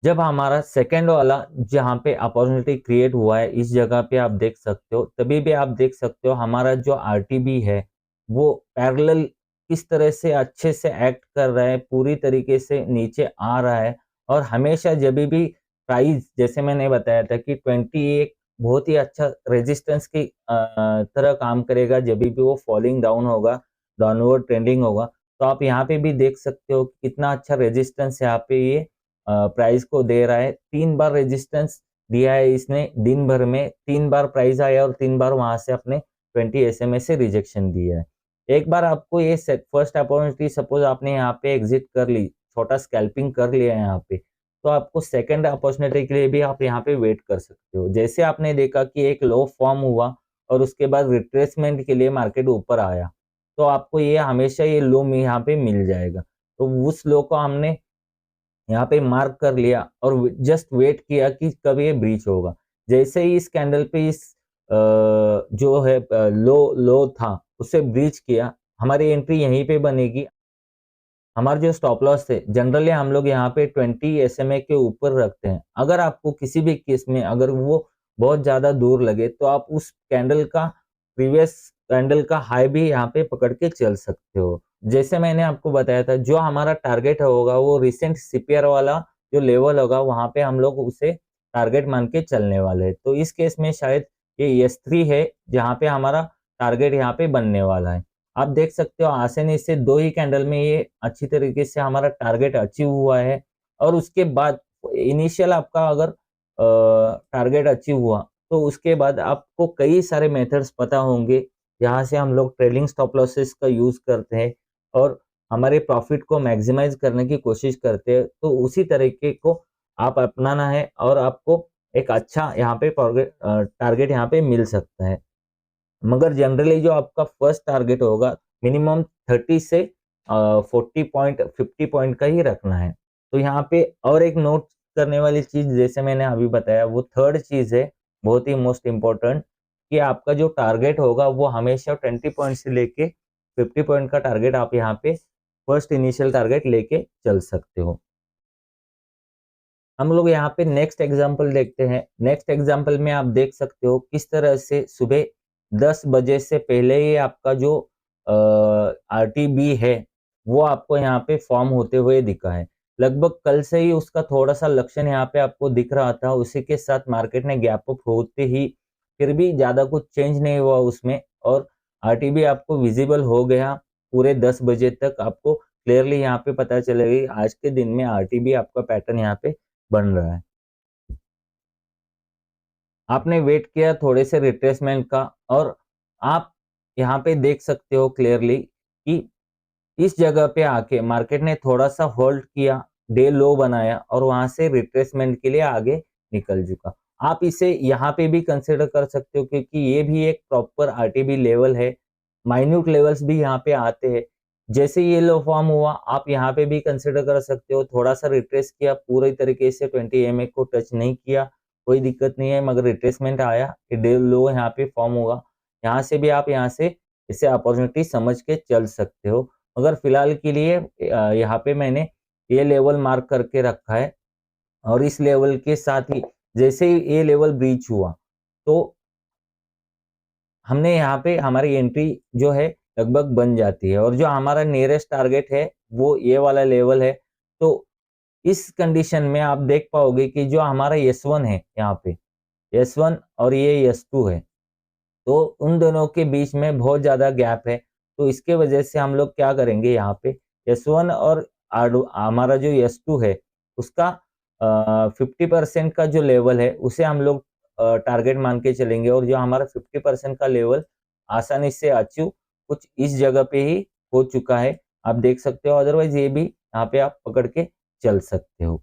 जब हमारा सेकंड वाला जहाँ पे अपॉर्चुनिटी क्रिएट हुआ है इस जगह पे आप देख सकते हो, तभी भी आप देख सकते हो हमारा जो RTB है वो पैरेलल किस तरह से अच्छे से एक्ट कर रहा है, पूरी तरीके से नीचे आ रहा है। और हमेशा जब भी प्राइस, जैसे मैंने बताया था कि 20 एक बहुत ही अच्छा रेजिस्टेंस की तरह काम करेगा जब भी वो फॉलिंग डाउन होगा, डाउनवर्ड ट्रेंडिंग होगा। तो आप यहाँ पे भी देख सकते हो कि कितना अच्छा रेजिस्टेंस यहाँ पे ये प्राइस को दे रहा है। 3 बार रेजिस्टेंस दिया है इसने दिन भर में, 3 बार प्राइस आया और 3 बार वहां से अपने 20 SMA से रिजेक्शन दिया है। एक बार आपको ये फर्स्ट अपॉर्चुनिटी सपोज आपने यहाँ पे एग्जिट कर ली, छोटा स्कैल्पिंग कर लिया है यहाँ पे, तो आपको सेकंड अपॉर्चुनिटी के लिए भी आप यहाँ पे वेट कर सकते हो। जैसे आपने देखा कि एक लो फॉर्म हुआ और उसके बाद रिट्रेसमेंट के लिए मार्केट ऊपर आया, तो आपको ये हमेशा ये लो में यहाँ पे मिल जाएगा। तो उस लो को हमने यहाँ पे मार्क कर लिया और जस्ट वेट किया कि कब ये ब्रीच होगा। जैसे ही इस कैंडल पे इस जो है लो लो था उसे ब्रीच किया, हमारी एंट्री यहीं पे बनेगी। हमारे जो स्टॉप लॉस थे जनरली हम लोग यहाँ पे 20 SMA के ऊपर रखते हैं। अगर आपको किसी भी केस में अगर वो बहुत ज्यादा दूर लगे तो आप उस कैंडल का प्रीवियस कैंडल का हाई भी यहाँ पे पकड़ के चल सकते हो। जैसे मैंने आपको बताया था जो हमारा टारगेट होगा वो रिसेंट CPR वाला जो लेवल होगा वहां पे हम लोग उसे टारगेट मान के चलने वाले हैं। तो इस केस में शायद ये S3 है जहाँ पे हमारा टारगेट यहाँ पे बनने वाला है। आप देख सकते हो आसानी से दो ही कैंडल में ये अच्छी तरीके से हमारा टारगेट अचीव हुआ है। और उसके बाद इनिशियल आपका अगर टारगेट अचीव हुआ तो उसके बाद आपको कई सारे मेथड्स पता होंगे जहाँ से हम लोग ट्रेलिंग स्टॉप लॉसेस का यूज करते हैं और हमारे प्रॉफिट को मैक्सिमाइज करने की कोशिश करते हैं। तो उसी तरीके को आप अपनाना है और आपको एक अच्छा यहाँ पे टारगेट यहाँ पे मिल सकता है। मगर जनरली जो आपका फर्स्ट टारगेट होगा मिनिमम 30 से 40 पॉइंट 50 पॉइंट का ही रखना है। तो यहाँ पे और एक नोट करने वाली चीज जैसे मैंने अभी बताया वो थर्ड चीज है, बहुत ही मोस्ट इम्पोर्टेंट, कि आपका जो टारगेट होगा वो हमेशा 20 पॉइंट से लेके 50 पॉइंट का टारगेट आप यहाँ पे फर्स्ट इनिशियल टारगेट लेके चल सकते हो। हम लोग यहाँ पे नेक्स्ट एग्जांपल देखते हैं। नेक्स्ट एग्जांपल में आप देख सकते हो किस तरह से सुबह 10 बजे से पहले ही आपका जो आरटीबी है वो आपको यहाँ पे फॉर्म होते हुए दिखा है। लगभग कल से ही उसका थोड़ा सा लक्षण यहाँ पे आपको दिख रहा था, उसी के साथ मार्केट ने गैप अप होते ही फिर भी ज्यादा कुछ चेंज नहीं हुआ उसमें और आरटीबी आपको विजिबल हो गया। पूरे 10 बजे तक आपको क्लियरली यहाँ पे पता चलेगा आज के दिन में आरटीबी आपका पैटर्न यहाँ पे बन रहा है। आपने वेट किया थोड़े से रिट्रेसमेंट का और आप यहाँ पे देख सकते हो क्लियरली कि इस जगह पे आके मार्केट ने थोड़ा सा होल्ड किया, डे लो बनाया और वहां से रिट्रेसमेंट के लिए आगे निकल चुका। आप इसे यहाँ पे भी कंसिडर कर सकते हो क्योंकि ये भी एक प्रॉपर आरटीबी लेवल है। माइन्यूट लेवल्स भी यहाँ पे आते हैं। जैसे ये लो फॉर्म हुआ आप यहाँ पे भी कंसिडर कर सकते हो, थोड़ा सा रिट्रेस किया, पूरी तरीके से 20 EMA को टच नहीं किया, कोई दिक्कत नहीं है, मगर रिट्रेसमेंट आया, डे लो यहाँ पे फॉर्म होगा। यहाँ से भी आप यहाँ से इसे अपॉर्चुनिटी समझ के चल सकते हो। मगर फिलहाल के लिए यहाँ पे मैंने ये लेवल मार्क करके रखा है और इस लेवल के साथ ही जैसे ही ये लेवल ब्रीच हुआ तो हमने यहाँ पे हमारी एंट्री जो है लगभग बन जाती है और जो हमारा नियरेस्ट टारगेट है वो ये वाला लेवल है। तो इस कंडीशन में आप देख पाओगे कि जो हमारा S1 है यहाँ पे S1 और ये S2 है, तो उन दोनों के बीच में बहुत ज्यादा गैप है। तो इसके वजह से हम लोग क्या करेंगे, यहाँ पे S1 और हमारा जो S2 है उसका 50% का जो लेवल है उसे हम लोग टारगेट मान के चलेंगे और जो हमारा 50% का लेवल आसानी से अचीव कुछ इस जगह पे ही हो चुका है, आप देख सकते हो। अदरवाइज ये भी यहाँ पे आप पकड़ के चल सकते हो।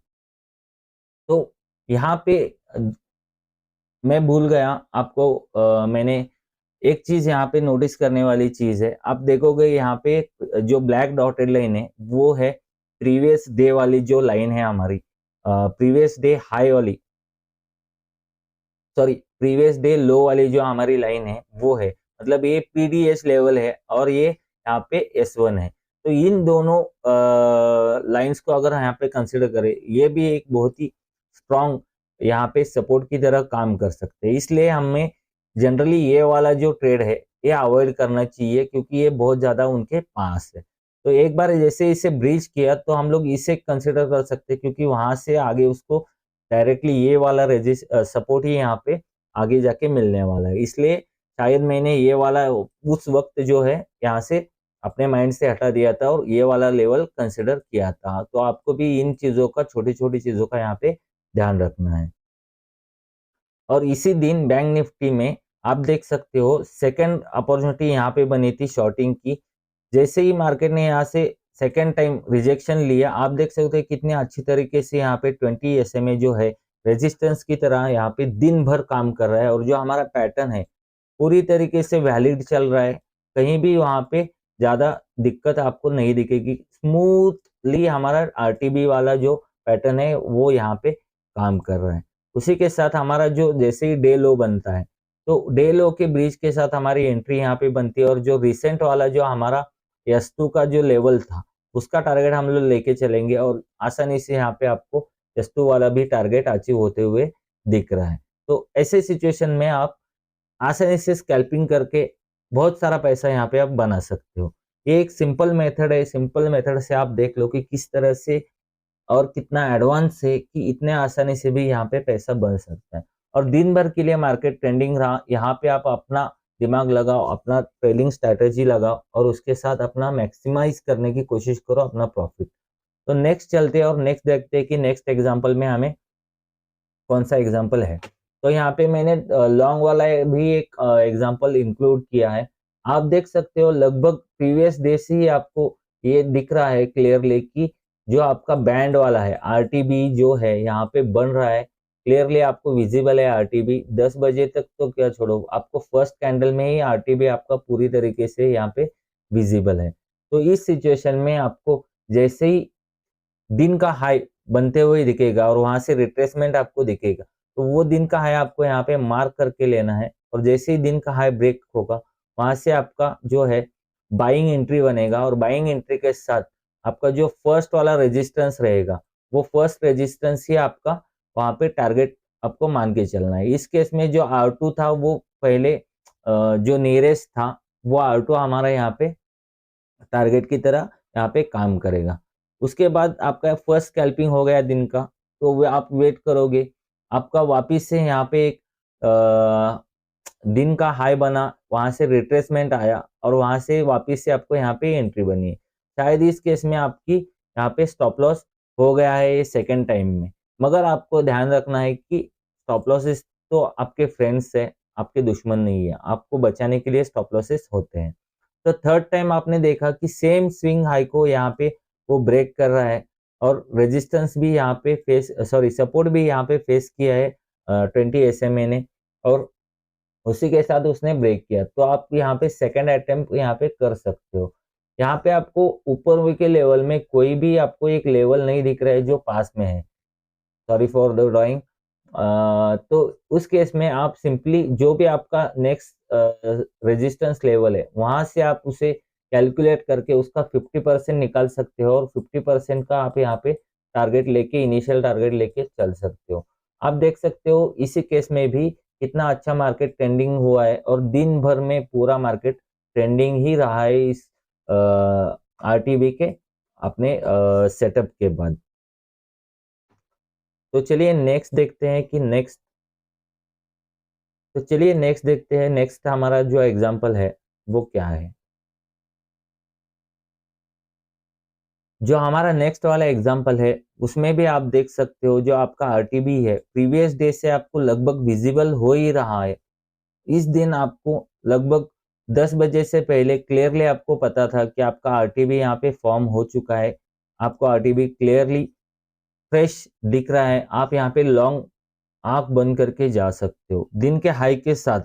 तो यहाँ पे मैं भूल गया आपको, मैंने एक चीज यहाँ पे नोटिस करने वाली चीज है। आप देखोगे यहाँ पे जो ब्लैक डॉटेड लाइन है वो है प्रीवियस डे वाली जो लाइन है हमारी, प्रीवियस डे हाई वाली, सॉरी प्रीवियस डे लो वाली जो हमारी लाइन है वो है, मतलब ये पीडीएस लेवल है और ये यहाँ पे S1 है। तो इन दोनों लाइंस को अगर यहाँ पे कंसिडर करें, ये भी एक बहुत ही स्ट्रॉन्ग यहाँ पे सपोर्ट की तरह काम कर सकते हैं। इसलिए हमें जनरली ये वाला जो ट्रेड है ये अवॉइड करना चाहिए क्योंकि ये बहुत ज्यादा उनके पास है। तो एक बार जैसे इसे ब्रीच किया तो हम लोग इसे कंसिडर कर सकते हैं क्योंकि वहां से आगे उसको डायरेक्टली ये वाला सपोर्ट ही यहाँ पे आगे जाके मिलने वाला है। इसलिए शायद मैंने ये वाला उस वक्त जो है यहाँ से अपने माइंड से हटा दिया था और ये वाला लेवल कंसिडर किया था। तो आपको भी इन चीजों का, छोटी छोटी चीजों का यहाँ पे ध्यान रखना है। और इसी दिन बैंक निफ्टी में आप देख सकते हो सेकंड अपॉर्चुनिटी यहाँ पे बनी थी शॉर्टिंग की। जैसे ही मार्केट ने यहाँ से सेकंड टाइम रिजेक्शन लिया, आप देख सकते हो कितने अच्छी तरीके से यहाँ पे 20 SMA जो है रेजिस्टेंस की तरह यहाँ पे दिन भर काम कर रहा है और जो हमारा पैटर्न है पूरी तरीके से वैलिड चल रहा है। कहीं भी वहाँ पे ज्यादा दिक्कत आपको नहीं दिखेगी, स्मूथली हमारा आरटीबी वाला जो पैटर्न है वो यहाँ पे काम कर रहा है। उसी के साथ हमारा जो जैसे ही डे लो बनता है तो डे लो के ब्रिज के साथ हमारी एंट्री यहाँ पे बनती है और जो रिसेंट वाला जो हमारा S2 का जो लेवल था उसका टारगेट हम लोग लेके चलेंगे और आसानी से यहाँ पे आपको S2 वाला भी टारगेट अचीव होते हुए दिख रहा है। तो ऐसे सिचुएशन में आप आसानी से स्कैल्पिंग करके बहुत सारा पैसा यहाँ पे आप बना सकते हो। ये एक सिंपल मेथड है, सिंपल मेथड से आप देख लो कि किस तरह से और कितना एडवांस है कि इतने आसानी से भी यहाँ पे पैसा बन सकता है। और दिन भर के लिए मार्केट ट्रेंडिंग रहा, यहाँ पे आप अपना दिमाग लगाओ, अपना ट्रेडिंग स्ट्रैटेजी लगाओ और उसके साथ अपना मैक्सिमाइज करने की कोशिश करो अपना प्रॉफिट। तो नेक्स्ट चलते हैं और नेक्स्ट देखते हैं कि नेक्स्ट एग्जाम्पल में हमें कौन सा एग्जाम्पल है। तो यहाँ पे मैंने लॉन्ग वाला भी एक एग्जाम्पल इंक्लूड किया है। आप देख सकते हो लगभग प्रीवियस डे से ही आपको ये दिख रहा है क्लियरली कि जो आपका बैंड वाला है आरटीबी जो है यहाँ पे बन रहा है, क्लियरली आपको विजिबल है आरटीबी। 10 बजे तक तो क्या छोड़ो, आपको फर्स्ट कैंडल में ही आरटीबी आपका पूरी तरीके से यहाँ पे विजिबल है। तो इस सिचुएशन में आपको जैसे ही दिन का हाई बनते हुए दिखेगा और वहां से रिट्रेसमेंट आपको दिखेगा, तो वो दिन का हाई आपको यहाँ पे मार्क करके लेना है। और जैसे ही दिन का हाई ब्रेक होगा, वहां से आपका जो है बाइंग एंट्री बनेगा और बाइंग एंट्री के साथ आपका जो फर्स्ट वाला रेजिस्टेंस रहेगा, वो फर्स्ट रेजिस्टेंस ही आपका वहां पे टारगेट आपको मान के चलना है। इस केस में जो R2 था वो पहले जो नियरेस्ट था वो R2 हमारा यहाँ पे टारगेट की तरह यहाँ पे काम करेगा। उसके बाद आपका फर्स्ट स्कैल्पिंग हो गया दिन का, तो वो आप वेट करोगे, आपका वापिस से यहाँ पे एक दिन का हाई बना, वहां से रिट्रेसमेंट आया और वहां से वापिस से आपको यहाँ पे एंट्री बनी है। शायद इस केस में आपकी यहाँ पे स्टॉप लॉस हो गया है ये सेकेंड टाइम में, मगर आपको ध्यान रखना है कि स्टॉप लॉसेस तो आपके फ्रेंड्स है, आपके दुश्मन नहीं है, आपको बचाने के लिए स्टॉप लॉसेस होते हैं। तो थर्ड टाइम आपने देखा कि सेम स्विंग हाई को यहाँ पे वो ब्रेक कर रहा है और रेजिस्टेंस भी यहाँ पे सपोर्ट भी यहाँ पे फेस किया है 20 SMA ने, और उसी के साथ उसने ब्रेक किया। तो आप यहाँ पे सेकंड अटेम्प्ट यहाँ पे कर सकते हो। यहाँ पे आपको ऊपर के लेवल में कोई भी आपको एक लेवल नहीं दिख रहा है जो पास में है, सॉरी फॉर द ड्राइंग। तो उस केस में आप सिंपली जो भी आपका नेक्स्ट रेजिस्टेंस लेवल है वहां से आप उसे कैलकुलेट करके उसका 50% निकाल सकते हो और 50% का आप यहाँ पे टारगेट लेके इनिशियल टारगेट लेके चल सकते हो। आप देख सकते हो इसी केस में भी कितना अच्छा मार्केट ट्रेंडिंग हुआ है और दिन भर में पूरा मार्केट ट्रेंडिंग ही रहा है इस आरटीबी के अपने सेटअप के बाद। तो चलिए नेक्स्ट देखते हैं कि नेक्स्ट हमारा जो एग्जांपल है वो क्या है। जो हमारा नेक्स्ट वाला एग्जांपल है उसमें भी आप देख सकते हो जो आपका आरटीबी है प्रीवियस डे से आपको लगभग विजिबल हो ही रहा है। इस दिन आपको लगभग 10 बजे से पहले क्लियरली आपको पता था कि आपका आरटीबी यहाँ पे फॉर्म हो चुका है, आपको आरटीबी क्लियरली फ्रेश दिख रहा है। आप यहाँ पे लॉन्ग आंख बंद करके जा सकते हो। दिन के हाई के साथ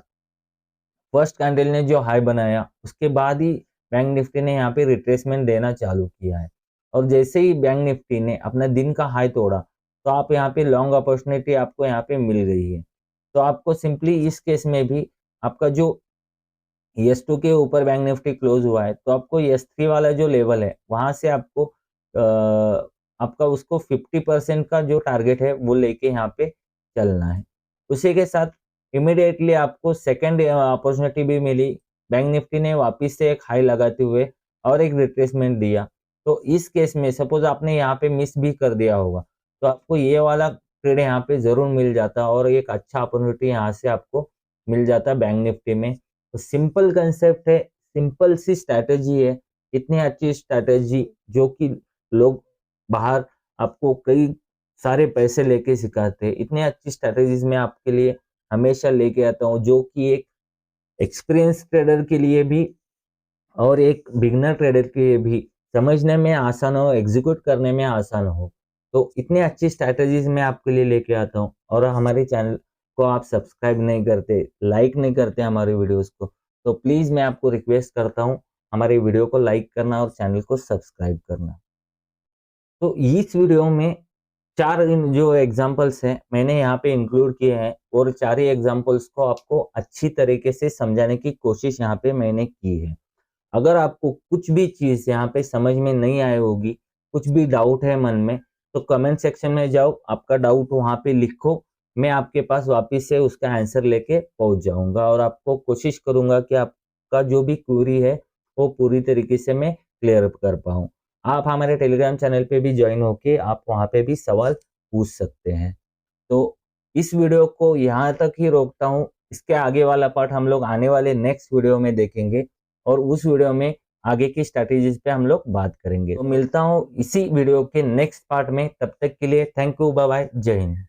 फर्स्ट कैंडल ने जो हाई बनाया उसके बाद ही बैंक निफ्टी ने यहाँ पे रिट्रेसमेंट देना चालू किया है और जैसे ही बैंक निफ्टी ने अपना दिन का हाई तोड़ा तो आप यहाँ पे लॉन्ग अपॉर्चुनिटी आपको यहाँ पे मिल गई है। तो आपको सिंपली इस केस में भी आपका जो S2 के ऊपर बैंक निफ्टी क्लोज हुआ है तो आपको S3 वाला जो लेवल है वहां से आपको आपका उसको 50% का जो टारगेट है वो लेके यहाँ पे चलना है। उसी के साथ इमीडिएटली आपको सेकंड अपॉर्चुनिटी भी मिली, बैंक निफ्टी ने वापस से एक हाई लगाते हुए और एक रिट्रेसमेंट दिया। तो इस केस में सपोज आपने यहाँ पे मिस भी कर दिया होगा तो आपको ये वाला ट्रेड यहाँ पे जरूर मिल जाता और एक अच्छा अपॉर्चुनिटी यहाँ से आपको मिल जाता बैंक निफ्टी में। तो सिंपल कंसेप्ट है, सिंपल सी स्ट्रैटेजी है, इतनी अच्छी स्ट्रैटेजी जो कि लोग बाहर आपको कई सारे पैसे लेके सिखाते हैं। इतनी अच्छी स्ट्रैटेजीज मैं आपके लिए हमेशा लेके आता हूँ जो कि एक एक्सपीरियंस ट्रेडर के लिए भी और एक बिगनर ट्रेडर के लिए भी समझने में आसान हो, एग्जीक्यूट करने में आसान हो। तो इतनी अच्छी स्ट्रैटेजीज मैं आपके लिए लेके आता हूँ और हमारे चैनल को आप सब्सक्राइब नहीं करते, लाइक नहीं करते हमारे वीडियोस को, तो प्लीज़ मैं आपको रिक्वेस्ट करता हूँ हमारे वीडियो को लाइक करना और चैनल को सब्सक्राइब करना। तो इस वीडियो में 4 जो एग्जांपल्स हैं मैंने यहाँ पे इंक्लूड किए हैं और 4 ही एग्जांपल्स को आपको अच्छी तरीके से समझाने की कोशिश यहाँ पे मैंने की है। अगर आपको कुछ भी चीज़ यहाँ पे समझ में नहीं आई होगी, कुछ भी डाउट है मन में, तो कमेंट सेक्शन में जाओ, आपका डाउट वहाँ पे लिखो, मैं आपके पास वापस से उसका आंसर लेके पहुँच जाऊँगा और आपको कोशिश करूँगा कि आपका जो भी क्वेरी है वो पूरी तरीके से मैं क्लियर कर पाऊँ। आप हमारे टेलीग्राम चैनल पे भी ज्वाइन होके आप वहाँ पे भी सवाल पूछ सकते हैं। तो इस वीडियो को यहाँ तक ही रोकता हूँ, इसके आगे वाला पार्ट हम लोग आने वाले नेक्स्ट वीडियो में देखेंगे और उस वीडियो में आगे की स्ट्रैटेजीज पे हम लोग बात करेंगे। तो मिलता हूँ इसी वीडियो के नेक्स्ट पार्ट में, तब तक के लिए थैंक यू, बाय बाय, जय हिंद।